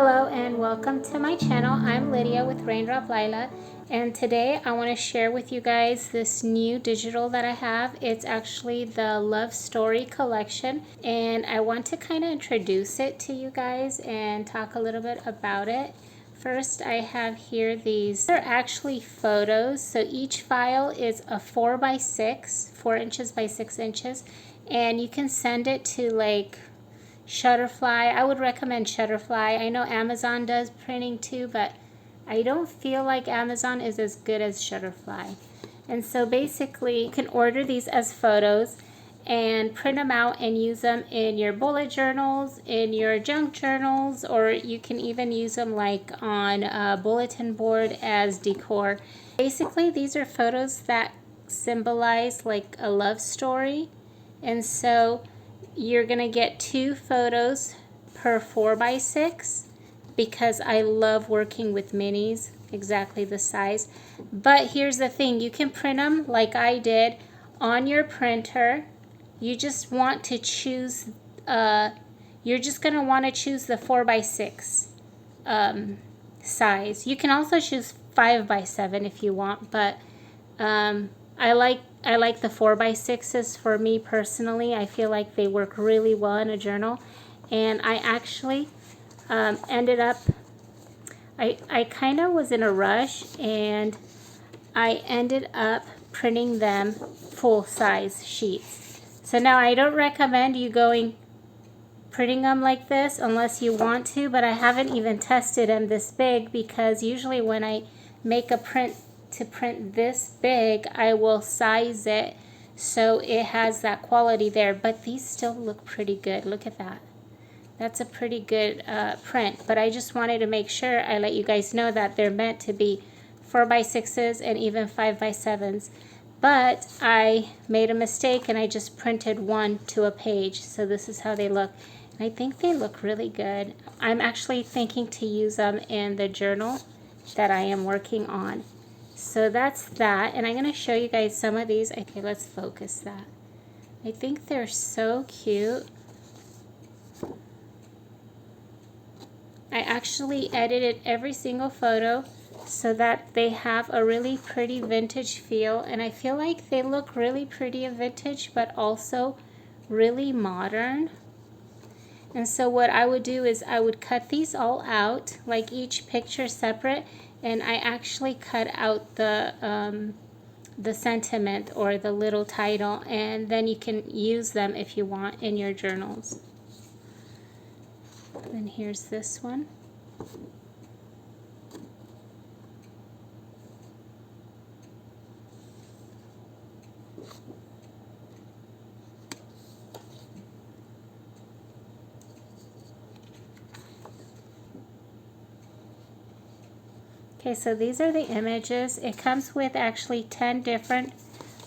Hello and welcome to my channel. I'm Lydia with Raindrop Lila, and today I want to share with you guys this new digital that I have. It's actually the Love Story collection, and I want to kind of introduce it to you guys and talk a little bit about it. First, I have here these are actually photos. So each file is a 4x6, 4 inches by 6 inches, and you can send it to like Shutterfly. I would recommend Shutterfly. I know Amazon does printing too, but I don't feel like Amazon is as good as Shutterfly. And so basically, you can order these as photos and print them out and use them in your bullet journals, in your junk journals, or you can even use them like on a bulletin board as decor. Basically, these are photos that symbolize like a love story. And so you're going to get 2 photos per 4x6 because I love working with minis, exactly the size. But here's the thing, you can print them like I did on your printer. You just want to choose, you're just going to want to choose the 4x6 size. You can also choose 5x7 if you want, but I like the 4x6s for me personally. I feel like they work really well in a journal. And I actually ended up, I kind of was in a rush and I ended up printing them full-size sheets. So now I don't recommend you printing them like this unless you want to, but I haven't even tested them this big because usually when I make a print to print this big, I will size it so it has that quality there. But these still look pretty good. Look at that. That's a pretty good print. But I just wanted to make sure I let you guys know that they're meant to be 4x6s and even 5x7s. But I made a mistake and I just printed one to a page. So this is how they look. And I think they look really good. I'm actually thinking to use them in the journal that I am working on. So that's that, and I'm going to show you guys some of these. Okay, let's focus that. I think they're so cute. I actually edited every single photo so that they have a really pretty vintage feel, and I feel like they look really pretty and vintage, but also really modern. And so what I would do is I would cut these all out, like each picture separate, and I actually cut out the sentiment or the little title, and then you can use them if you want in your journals. And here's this one. Okay, so these are the images. It comes with actually 10 different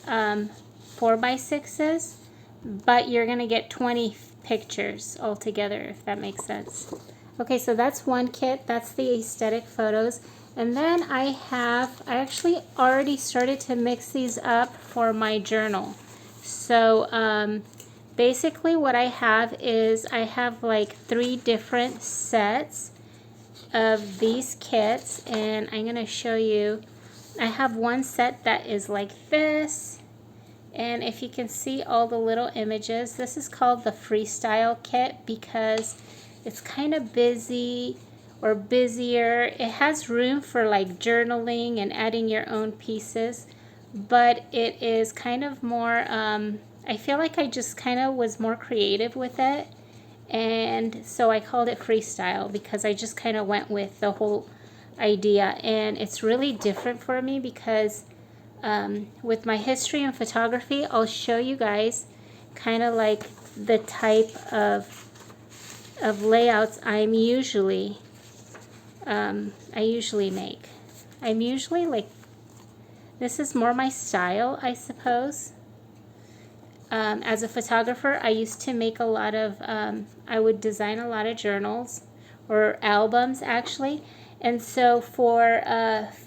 4x6s, but you're going to get 20 pictures altogether, if that makes sense. Okay, so that's one kit. That's the aesthetic photos. And then I actually already started to mix these up for my journal. So basically what I have is I have like 3 different sets of these kits, and I'm going to show you. I have one set that is like this, and if you can see all the little images, this is called the freestyle kit because it's kind of busy or busier. It has room for like journaling and adding your own pieces, but it is kind of more I feel like I just kind of was more creative with it. And so I called it freestyle because I just kind of went with the whole idea. And it's really different for me because with my history in photography, I'll show you guys kind of like the type of layouts I usually make. I'm usually like, this is more my style, I suppose. As a photographer, I used to make a lot of, I would design a lot of journals or albums actually. And so for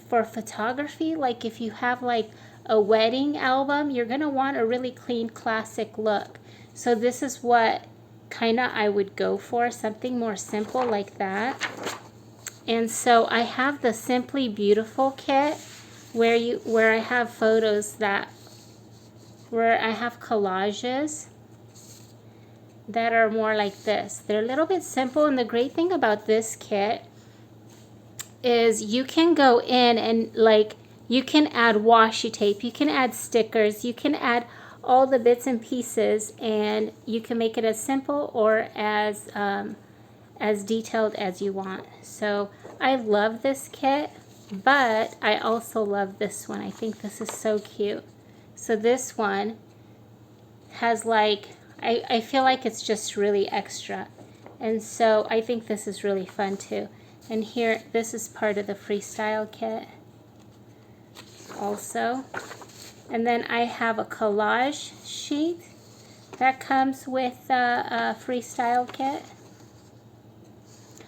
photography, like if you have like a wedding album, you're going to want a really clean classic look. So this is what kind of I would go for something more simple like that. And so I have the Simply Beautiful kit where I have photos where I have collages that are more like this. They're a little bit simple, and the great thing about this kit is you can go in and like you can add washi tape, you can add stickers, you can add all the bits and pieces, and you can make it as simple or as detailed as you want. So I love this kit, but I also love this one. I think this is so cute. So this one has like, I feel like it's just really extra. And so I think this is really fun too. And here, this is part of the freestyle kit also. And then I have a collage sheet that comes with a freestyle kit.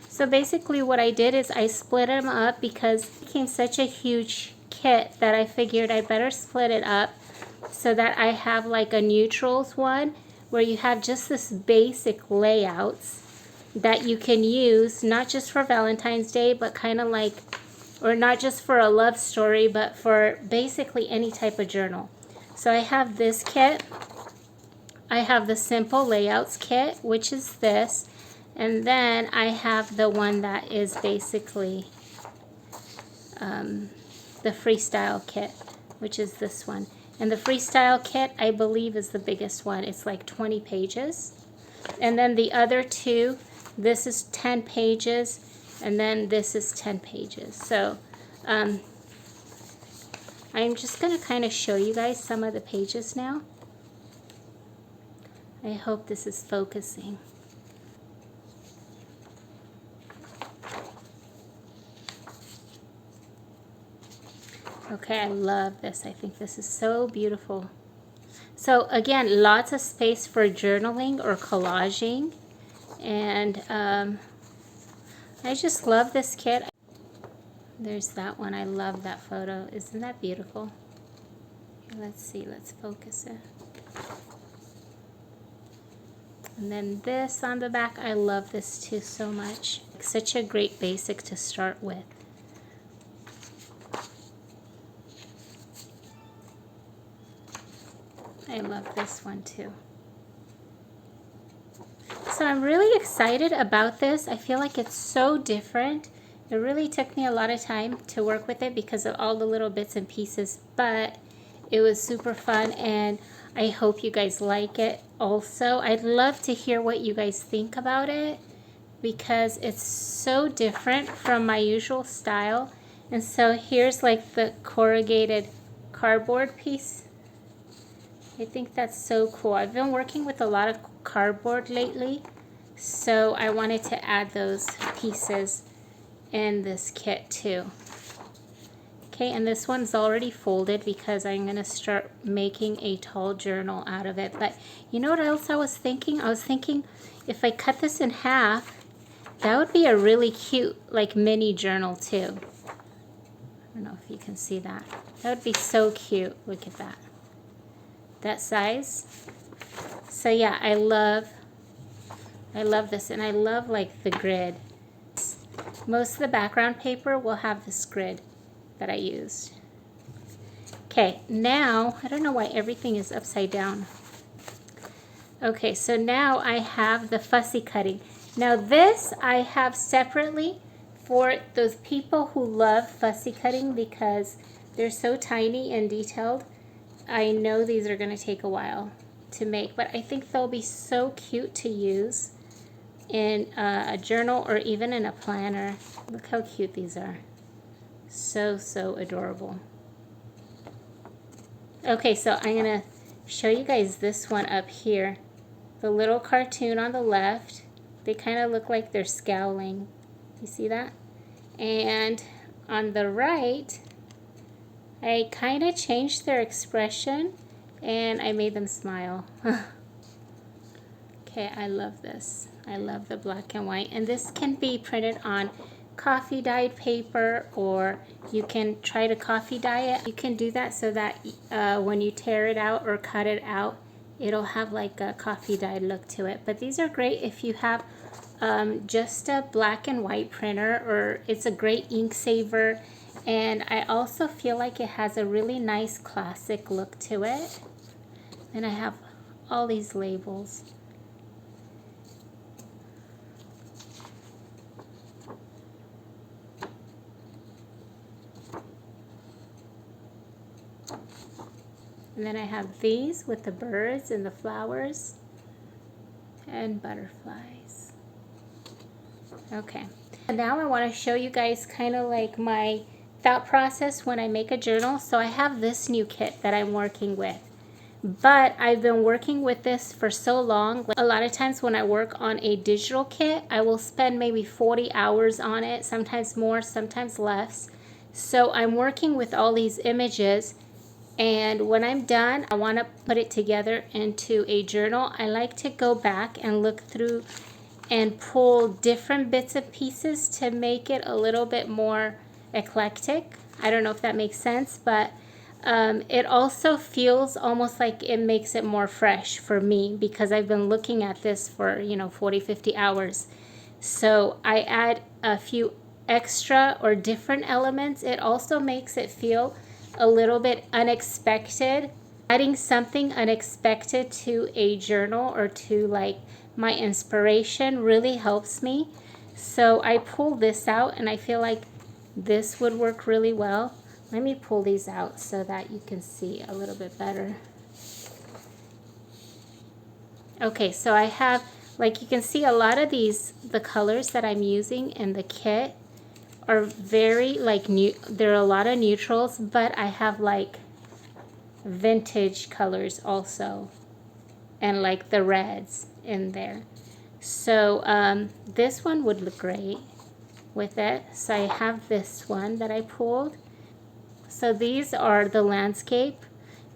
So basically what I did is I split them up because it became such a huge kit that I figured I'd better split it up so that I have like a neutrals one where you have just this basic layouts that you can use not just for Valentine's Day, but kind of like, or not just for a love story, but for basically any type of journal. So I have this kit. I have the Simple Layouts kit, which is this. And then I have the one that is basically the Freestyle kit, which is this one. And the Freestyle kit, I believe, is the biggest one. It's like 20 pages. And then the other two, this is 10 pages, and then this is 10 pages. So I'm just going to kind of show you guys some of the pages now. I hope this is focusing. Okay, I love this. I think this is so beautiful. So again, lots of space for journaling or collaging. And I just love this kit. There's that one. I love that photo. Isn't that beautiful? Here, let's see. Let's focus it. And then this on the back. I love this too so much. Such a great basic to start with. I love this one too. So I'm really excited about this. I feel like it's so different. It really took me a lot of time to work with it because of all the little bits and pieces, but it was super fun, and I hope you guys like it also. I'd love to hear what you guys think about it because it's so different from my usual style. And so here's like the corrugated cardboard piece. I think that's so cool. I've been working with a lot of cardboard lately, so I wanted to add those pieces in this kit too. Okay, and this one's already folded because I'm going to start making a tall journal out of it. But you know what else I was thinking? I was thinking if I cut this in half, that would be a really cute like mini journal too. I don't know if you can see that. That would be so cute. Look at that. That size. So yeah, I love this, and I love like the grid. Most of the background paper will have this grid that I used. Okay, now I don't know why everything is upside down. Okay, so now I have the fussy cutting. Now this I have separately for those people who love fussy cutting because they're so tiny and detailed. I know these are going to take a while to make, but I think they'll be so cute to use in a journal or even in a planner. Look how cute these are. So, so adorable. Okay, so I'm going to show you guys this one up here. The little cartoon on the left. They kind of look like they're scowling. You see that? And on the right, I kind of changed their expression and I made them smile. Okay, I love this. I love the black and white. And this can be printed on coffee dyed paper, or you can try to coffee dye it. You can do that so that when you tear it out or cut it out, it'll have like a coffee dyed look to it. But these are great if you have just a black and white printer, or it's a great ink saver. And I also feel like it has a really nice classic look to it. And I have all these labels. And then I have these with the birds and the flowers and butterflies. Okay, and now I want to show you guys kind of like my thought process when I make a journal. So I have this new kit that I'm working with, but I've been working with this for so long. A lot of times when I work on a digital kit, I will spend maybe 40 hours on it, sometimes more, sometimes less. So I'm working with all these images, and when I'm done, I want to put it together into a journal. I like to go back and look through and pull different bits and pieces to make it a little bit more eclectic. I don't know if that makes sense, but it also feels almost like it makes it more fresh for me because I've been looking at this for, 40, 50 hours. So I add a few extra or different elements. It also makes it feel a little bit unexpected. Adding something unexpected to a journal or to like my inspiration really helps me. So I pull this out and I feel like this would work really well. Let me pull these out so that you can see a little bit better. Okay, so I have, like you can see, a lot of these, the colors that I'm using in the kit are very like new. There are a lot of neutrals, but I have like vintage colors also, and like the reds in there. So this one would look great with it. So I have this one that I pulled. So these are the landscape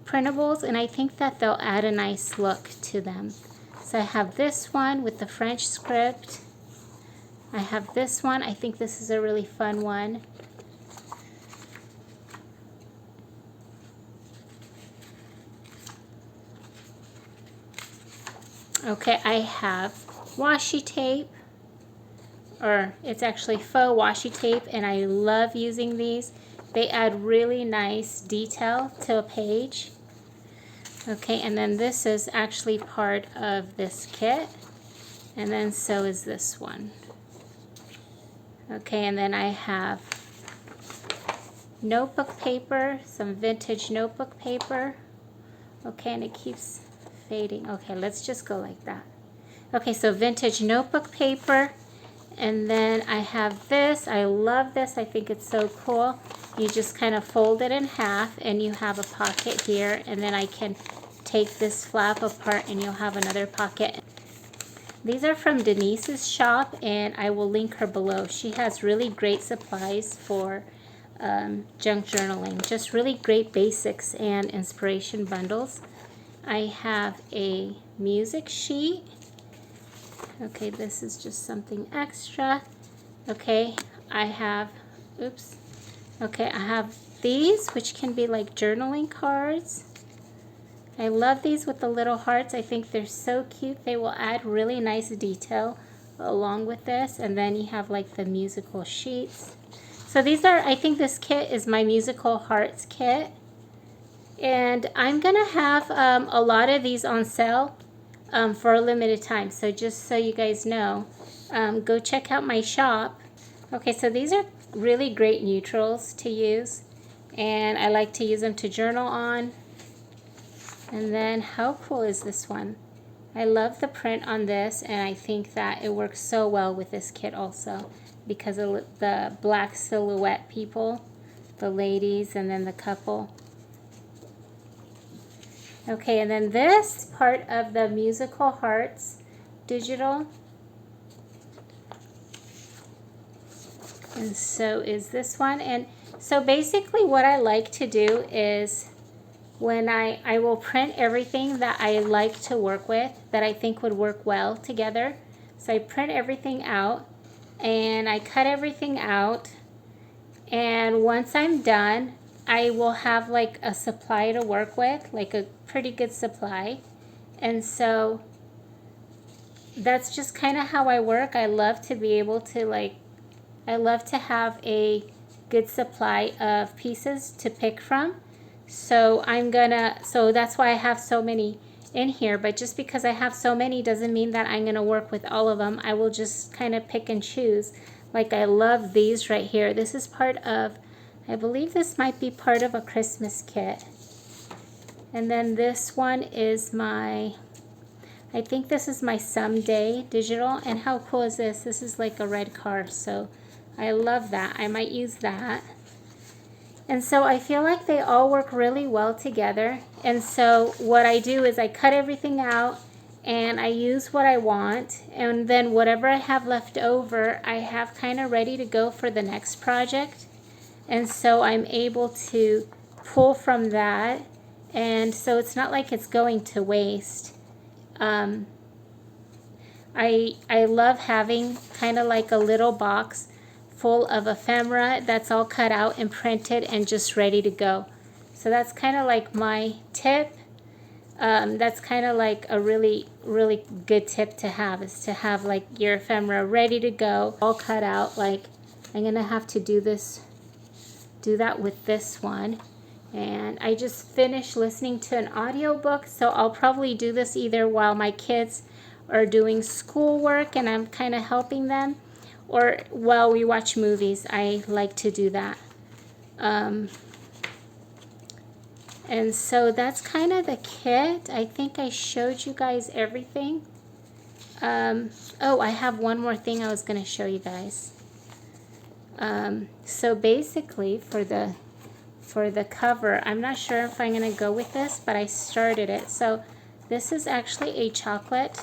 printables, and I think that they'll add a nice look to them. So I have this one with the French script. I have this one. I think this is a really fun one. Okay, I have washi tape, or it's actually faux washi tape, and I love using these. They add really nice detail to a page. Okay, and then this is actually part of this kit, and then so is this one. Okay, and then I have notebook paper, some vintage notebook paper. Okay, and it keeps fading. Okay, let's just go like that. Okay, so vintage notebook paper. And then I have this. I love this. I think it's so cool. You just kind of fold it in half and you have a pocket here. And then I can take this flap apart and you'll have another pocket. These are from Denise's shop, and I will link her below. She has really great supplies for junk journaling. Just really great basics and inspiration bundles. I have a music sheet. Okay, this is just something extra. Okay, I have, oops. Okay, I have these, which can be like journaling cards. I love these with the little hearts. I think they're so cute. They will add really nice detail along with this. And then you have like the musical sheets. So these are, I think this kit is my musical hearts kit. And I'm gonna have a lot of these on sale for a limited time. So just so you guys know, go check out my shop. Okay, so these are really great neutrals to use, and I like to use them to journal on. And then how cool is this one? I love the print on this, and I think that it works so well with this kit also because of the black silhouette people, the ladies, and then the couple. Okay, and then this part of the musical hearts digital. And so is this one. And so basically what I like to do is when I will print everything that I like to work with, that I think would work well together. So I print everything out and I cut everything out. And once I'm done, I will have like a supply to work with, like a pretty good supply. And so that's just kind of how I work. I love to be able to I love to have a good supply of pieces to pick from. So so that's why I have so many in here, but just because I have so many doesn't mean that I'm gonna work with all of them. I will just kind of pick and choose. Like I love these right here. This is part of, I believe this might be part of a Christmas kit. And then this one is I think this is my Someday digital. And how cool is this? This is like a red car, so I love that. I might use that. And so I feel like they all work really well together. And so what I do is I cut everything out and I use what I want. And then whatever I have left over, I have kind of ready to go for the next project. And so I'm able to pull from that. And so it's not like it's going to waste. I love having kind of like a little box full of ephemera that's all cut out and printed and just ready to go. So that's kind of like my tip. That's kind of like a really good tip to have, is to have like your ephemera ready to go, all cut out. Like I'm gonna have to do that with this one. And I just finished listening to an audiobook, so I'll probably do this either while my kids are doing schoolwork and I'm kind of helping them, or while we watch movies. I like to do that. And so that's kind of the kit. I think I showed you guys everything. Oh, I have one more thing I was going to show you guys. So basically for the cover, I'm not sure if I'm going to go with this, but I started it. So this is actually a chocolate.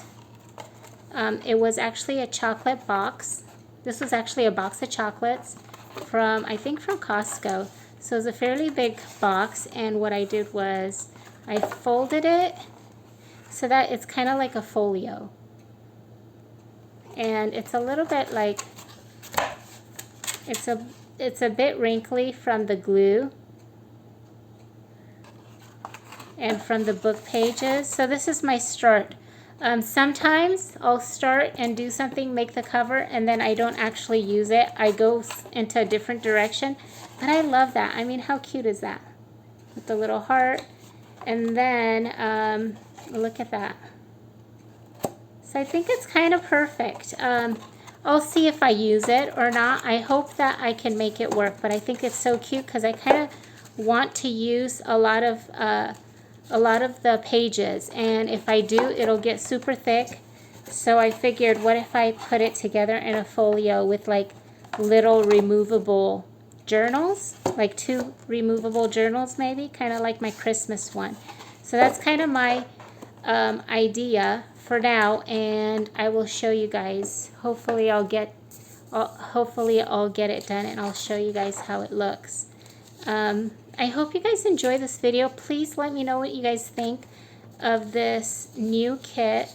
It was actually a chocolate box. This was actually a box of chocolates from, I think from Costco. So it's a fairly big box, and what I did was I folded it so that it's kind of like a folio. And it's a little bit like, it's a bit wrinkly from the glue and from the book pages. So this is my start. Sometimes I'll start and do something, make the cover, and then I don't actually use it. I go into a different direction. But I love that. I mean, how cute is that? With the little heart. And then, look at that. So I think it's kind of perfect. I'll see if I use it or not. I hope that I can make it work. But I think it's so cute because I kind of want to use a lot of the pages, and if I do, it'll get super thick. So I figured, what if I put it together in a folio with like little removable journals, like 2 removable journals maybe, kind of like my Christmas one. So that's kind of my idea for now, and I will show you guys. Hopefully I'll get it done and I'll show you guys how it looks. I hope you guys enjoy this video. Please let me know what you guys think of this new kit.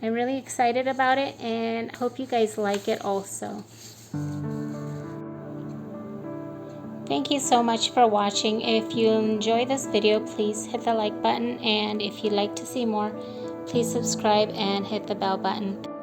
I'm really excited about it, and I hope you guys like it also. Thank you so much for watching. If you enjoy this video, please hit the like button, and if you'd like to see more, please subscribe and hit the bell button.